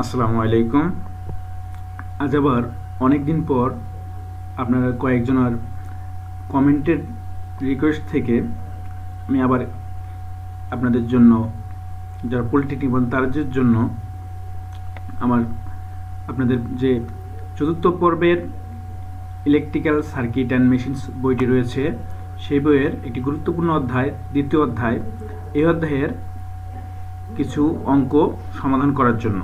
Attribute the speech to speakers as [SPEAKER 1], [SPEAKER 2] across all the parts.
[SPEAKER 1] আসসালামু আলাইকুম। আজ আবার অনেক দিন পর আপনারা কয়েকজনের কমেন্টের রিকোয়েস্ট থেকে আমি আবার আপনাদের জন্য যারা পলিটেকনিক এবং তাদের জন্য আমার আপনাদের যে চতুর্থ পর্বের ইলেকট্রিক্যাল সার্কিট অ্যান্ড মেশিনস বইটি রয়েছে সেই বইয়ের একটি গুরুত্বপূর্ণ অধ্যায়, দ্বিতীয় অধ্যায়। এই অধ্যায়ের কিছু অঙ্ক সমাধান করার জন্য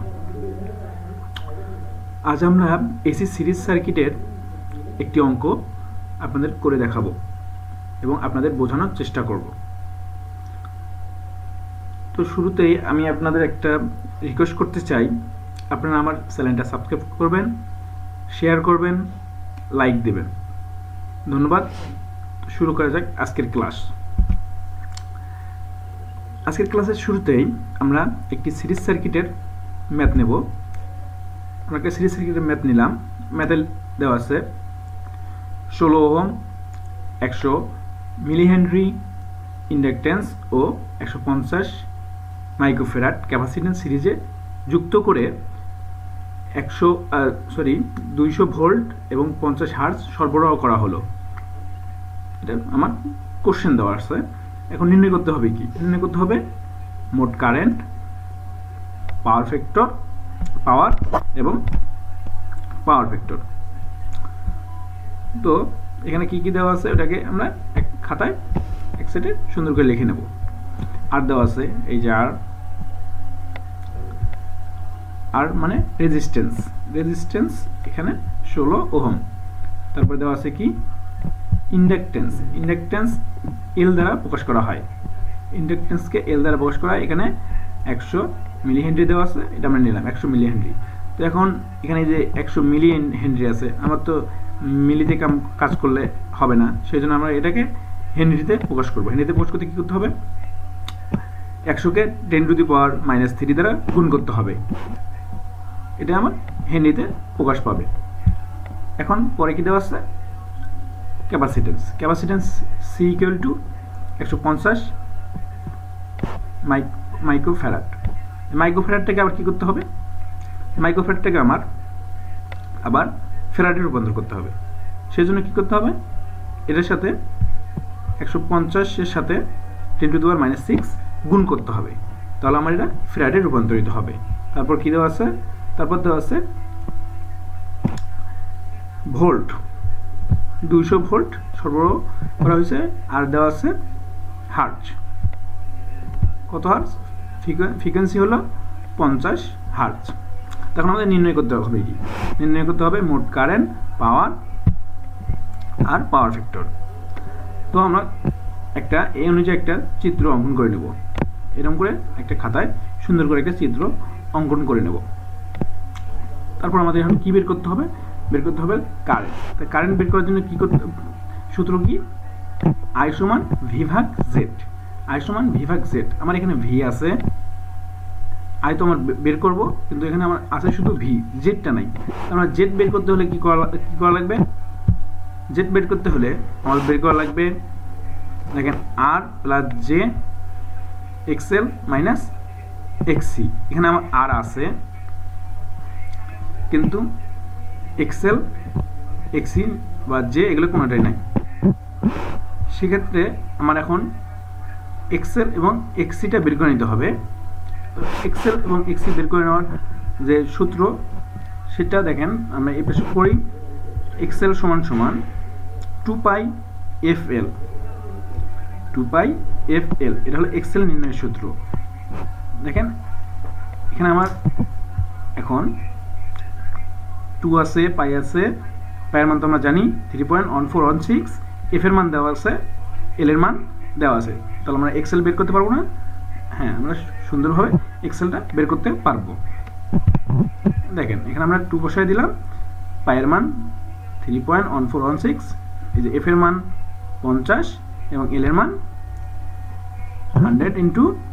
[SPEAKER 1] আজ আমরা এসি সিরিজ সার্কিটের একটি অঙ্ক আপনাদের করে দেখাবো এবং আপনাদের বোঝানোর চেষ্টা করব। তো শুরুতেই আমি আপনাদের একটা রিকোয়েস্ট করতে চাই, আপনারা আমার চ্যানেলটা সাবস্ক্রাইব করবেন, শেয়ার করবেন, লাইক দেবেন। ধন্যবাদ। শুরু করা যাক আজকের ক্লাস। আজকের ক্লাসের শুরুতেই আমরা একটি সিরিজ সার্কিটের ম্যাথ নেব। আমরা একটা সিরিজ সার্কিটের ম্যাথ নিলাম। ম্যাথে দেওয়া আছে 16 ওহম, 100 মিলিহেনরি ইন্ডাকটেন্স ও 150 মাইক্রোফ্যারাড ক্যাপাসিট্যান্স সিরিজে যুক্ত করে 200 ভোল্ট এবং 50 হার্জ সরবরাহ করা হলো। এটা আমার কোশ্চেন দেওয়া আছে। এখন নির্ণয় করতে হবে কি? নির্ণয় করতে হবে মোট কারেন্ট, পাওয়ার ফ্যাক্টর, পাওয়ার এবং পাওয়ার ফ্যাক্টর। তো এখানে কি কি দেওয়া আছে ওটাকে আমরা এক খাতায় এক সেটে সুন্দর করে লিখে নেব। আর দেওয়া আছে এই যে আর মানে রেজিস্ট্যান্স এখানে 16 ওহম। তারপর দেওয়া আছে কি ইন্ডাকটেন্স এল দ্বারা প্রকাশ করা হয়। ইন্ডাকটেন্সকে এল দ্বারা প্রকাশ করা হয়। এখানে 100 মিলিহেনরি দেওয়া আছে, এটা আমরা নিলাম 100 মিলিহেনরি। তো এখন এখানে যে 100 মিলিহেনরি আছে, আমার তো মিলিতে কাজ করলে হবে না, সেই জন্য আমরা এটাকে হেনরিতে প্রকাশ করবো। হেনরিতে প্রকাশ করতে কী করতে হবে? 100কে 10⁻³ দ্বারা গুণ করতে হবে। এটা আমার হেনরিতে প্রকাশ পাবে। এখন পরে কি দেওয়া আছে? Capacitance C equal to 150 microfarad. মাইক্রোফ্যারাডটাকে আবার কী করতে হবে? মাইক্রোফ্যারাডটাকে আমার আবার ফ্যারাডে রূপান্তর করতে হবে। সেই জন্য কী করতে হবে? এটার সাথে 150-এর সাথে 10⁻⁶ গুণ করতে হবে, তাহলে আমার এটা ফ্যারাডে রূপান্তরিত হবে। তারপর কী দেওয়া আছে? তারপর দেওয়া আছে ভোল্ট, 200 ভোল্ট সরবরাহ করা হয়েছে। আর দেওয়া আছে হার্জ, কত হার্জ? ফ্রিকোয়েন্সি হলো 50 হার্জ। তখন আমাদের নির্ণয় করতে হবে কি? নির্ণয় করতে হবে মোট কারেন্ট, পাওয়ার আর পাওয়ার ফ্যাক্টর। তো আমরা এই অনুযায়ী একটা চিত্র অঙ্কন করে নেব। এরকম করে একটা খাতায় সুন্দর করে একটা চিত্র অঙ্কন করে নেব। তারপর আমাদের এখন কী বের করতে হবে? বের করতে হবে কারেন্ট। তাই কারেন্ট বের করার জন্য কী করতে, সূত্র কি? I সমান V ভাগ Z। I সমান V ভাগ Z। আমার এখানে V আছে, I তো আমার বের করব, কিন্তু এখানে আমার আছে শুধু V, জেডটা নাই। আমরা জেড বের করতে হলে কী করা লাগবে? জেড বের করতে হলে আমার বের করা লাগবে, দেখেন, R plus J XL minus XC. এখানে আমার আর আছে, কিন্তু এক্সএল, এক্সি বা জে এগুলো কোনোটাই নাই। সেক্ষেত্রে আমার এখন এক্সএল এবং এক্সিটা বের করে নিতে হবে। তো এক্সএল এবং এক্সি বের করে নেওয়ার যে সূত্র সেটা দেখেন, আমরা এই পাশে করি। এক্সএল সমান 2πfl। 2πfl এটা হলো এক্সএল নির্ণয়ের সূত্র। দেখেন এখানে আমার এখন 2 আছে, পাই আছে। পায়ের মান তো আমরা জানি 3.1416। এফ এর মান দেওয়া আছে, এল এর মান দেওয়া আছে। তাহলে আমরা এক্সেল বের করতে পারবো না? হ্যাঁ, আমরা সুন্দরভাবে এক্সেলটা বের করতে পারবো। দেখেন এখানে আমরা 2 বসায় দিলাম, পায়ের মান 3.1416, এই যে এফ এর মান 50 এবং এল এর মান 100 ×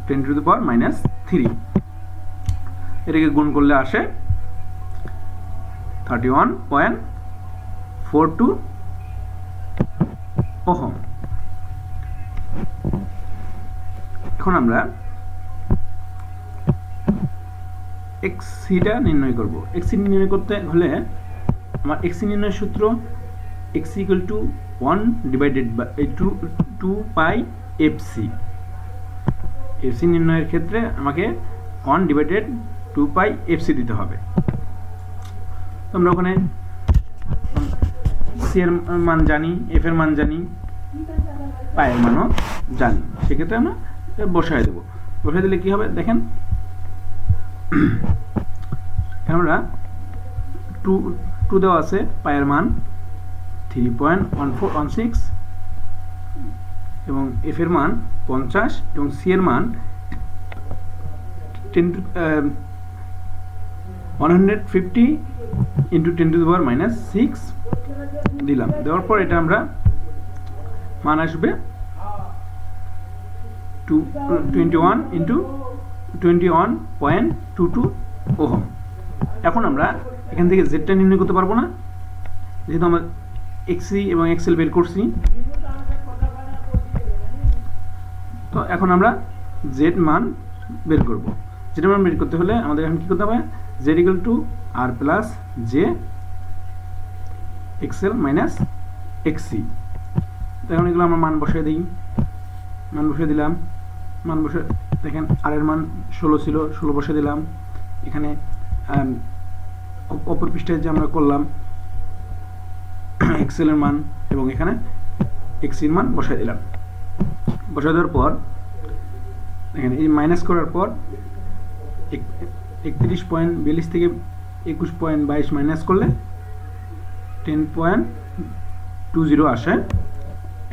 [SPEAKER 1] 10⁻³ এটাকে গুণ করলে আসে 31.42 ওহম। এখন আমরা এক্সিটা নির্ণয় করব। এক্সি নির্ণয় করতে হলে আমার এক্সি নির্ণয়ের সূত্র XC equal to 1 divided by 2 pi fC. FC নির্ণয়ের ক্ষেত্রে আমাকে 1 ডিভাইডেড 2 পাই এফসি দিতে হবে। তো আমরা ওখানে সি এর মান জানি, এফ এর মান জানি, পায়ের মানও জানি, সেক্ষেত্রে আমরা বসায় দেবো। বসায় দিলে কি হবে দেখেন, আমরা 2 দেওয়া আছে, পায়ের মান 3.1416 এবং এফ এর মান 50 এবং সি এর মান 150 ইন্টু 10 টু দি পাওয়ার -6 দিলাম। দেওয়ার পর এটা আমরা মান আসবে 21 ইন্টু 21.22 ওহম। এখন আমরা এখান থেকে জেডটা নির্ণয় করতে পারবো না, যেহেতু আমরা এক্সি এবং এক্সেল বের করছি। তো এখন আমরা জেড মান বের করব। জেড মান বের করতে হলে আমাদের এখন কী করতে হবে, Z equal to R plus J XL minus XC. তো এখন এগুলো আমরা মান বসিয়ে দিই, মান বসিয়ে দিলাম। মান বসে দেখেন আর এর মান 16 ছিল, 16 বসিয়ে দিলাম। এখানে অপর পৃষ্ঠায় যে আমরা করলাম এক্সেলের মান এবং এখানে এক্সির মান বসাই দিলাম। বসাই দেওয়ার পর দেখেন এই মাইনাস করার পর 31.42 থেকে 21.22 মাইনাস করলে 10.20 আসে।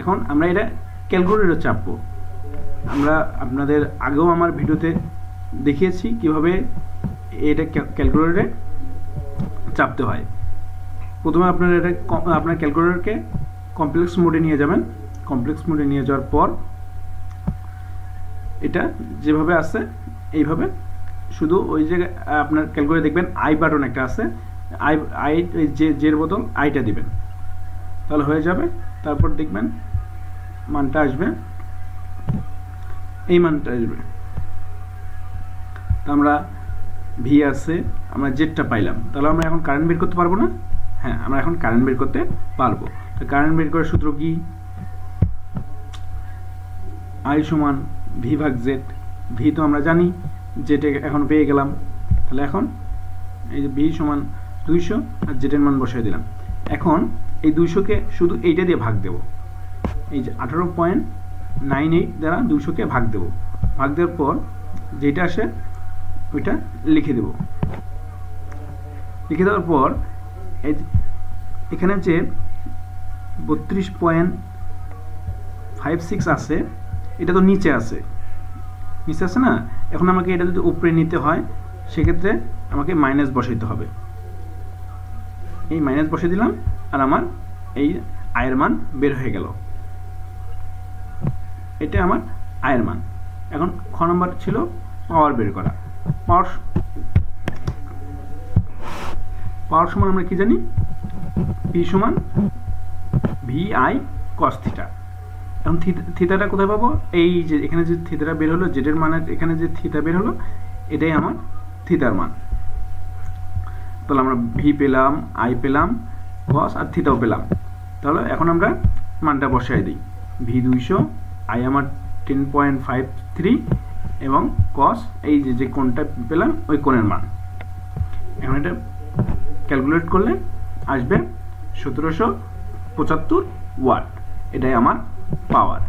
[SPEAKER 1] এখন আমরা এটা ক্যালকুলেটরে চাপবো। আমরা আপনাদের আগেও আমার ভিডিওতে দেখিয়েছি কিভাবে এটা ক্যালকুলেটরে চাপতে হয়। প্রথমে আপনারা এটা আপনার ক্যালকুলেটরকে কমপ্লেক্স মোডে নিয়ে যাবেন। কমপ্লেক্স মোডে নিয়ে যাওয়ার পর এটা যেভাবে আছে এইভাবে, শুধু ওই জায়গায় আপনার ক্যালকুলেটর দেখবেন আই বাটন একটা আছে, আই জের বদল আইটা দিবেন, তাহলে হয়ে যাবে। তারপর দেখবেন মানটা আসবে, এই মানটা আসবে। তো আমরা ভি আছে, আমরা জেডটা পাইলাম, তাহলে আমরা এখন কারেন্ট বের করতে পারবো না? হ্যাঁ, আমরা এখন কারেন্ট বের করতে পারবো। তো কারেন্ট বের করার সূত্র কি? আই সমান ভি ভাগ জেড। ভি তো আমরা জানি, জেড এখন পেয়ে গেলাম। তাহলে এখন এই যে ভি সমান 200 আর জেডের মান বসিয়ে দিলাম। এখন এই 200কে শুধু এইটা দিয়ে ভাগ দেব, এই যে 18.98 দ্বারা 200কে ভাগ দেব। ভাগ দেওয়ার পর যেটা আসে ওইটা লিখে দেব। লিখে দেওয়ার পর এখানে যে 32.56 আছে, এটা তো নিচে আছে, নিচে আছে না। এখন আমাকে এটা যদি উপরে নিতে হয় সেক্ষেত্রে আমাকে মাইনাস বসাইতে হবে। এই মাইনাস বসিয়ে দিলাম আর আমার এই আয়ের মান বের হয়ে গেল। এটা আমার আয়ের মান। এখন খ নম্বর ছিল পাওয়ার বের করা। পাওয়ার সমান আমরা কি জানি? পি সমান ভি আই কস থিটা। এখন থিটাটা কোথায় পাবো? এই যে এখানে যে থিটাটা বের হলো, জেডের মানের এখানে যে থিটা বের হলো, এটাই আমার থিটার মান। তাহলে আমরা ভি পেলাম, আই পেলাম, কস আর থিটাও পেলাম। তাহলে এখন আমরা মানটা বসাই দিই। ভি 200, আই আমার 10.53 এবং কস এই যে কোণটা পেলাম ওই কোণের মান। এখন এটা ক্যালকুলেট করলে আসবে 1775 ওয়াট। এটাই আমার পাওয়ার।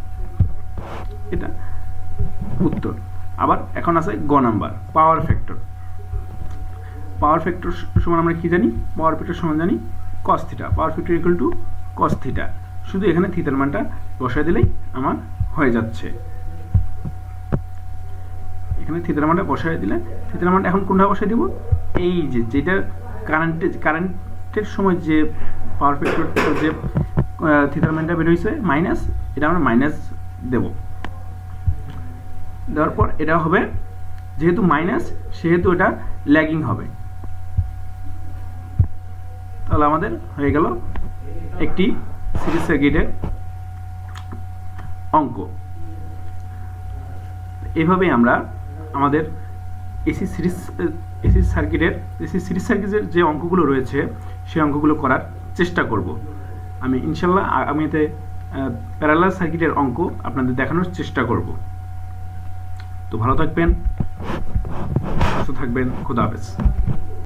[SPEAKER 1] এটা উত্তর। আবার এখন আছে গ number, power factor. Power factor সমান আমরা কি জানি? পাওয়ার ফ্যাক্টর সমান জানি cos theta. Power factor equal to cos theta. শুধু এখানে থিটার মানটা বসাই দিলেই আমার হয়ে যাচ্ছে। এখানে থিটার মানটা বসাই দিলে, থিটার মানটা এখন কোনটা বসাই দিব? এই যে যেটা কারেন্টের সময় যে পাওয়ার ফ্যাক্টর যে থিটার মানটা বের হয়েছে মাইনাস, এটা আমরা মাইনাস দেব। দেওয়ার পর এটা হবে, যেহেতু মাইনাস সেহেতু এটা ল্যাগিং হবে। তাহলে আমাদের হয়ে গেল একটি সিরিজ সার্কিটের অঙ্ক। এভাবে আমরা আমাদের এসি সিরিজ সার্কিটের যে অঙ্কগুলো রয়েছে সেই অঙ্কগুলো করার চেষ্টা করব। আমি ইনশাল্লাহ আগামীতে প্যারালাল সার্কিটের অঙ্ক আপনাদের দেখানোর চেষ্টা করব। তো ভালো থাকবেন, সুস্থ থাকবেন, খোদা হাফেজ।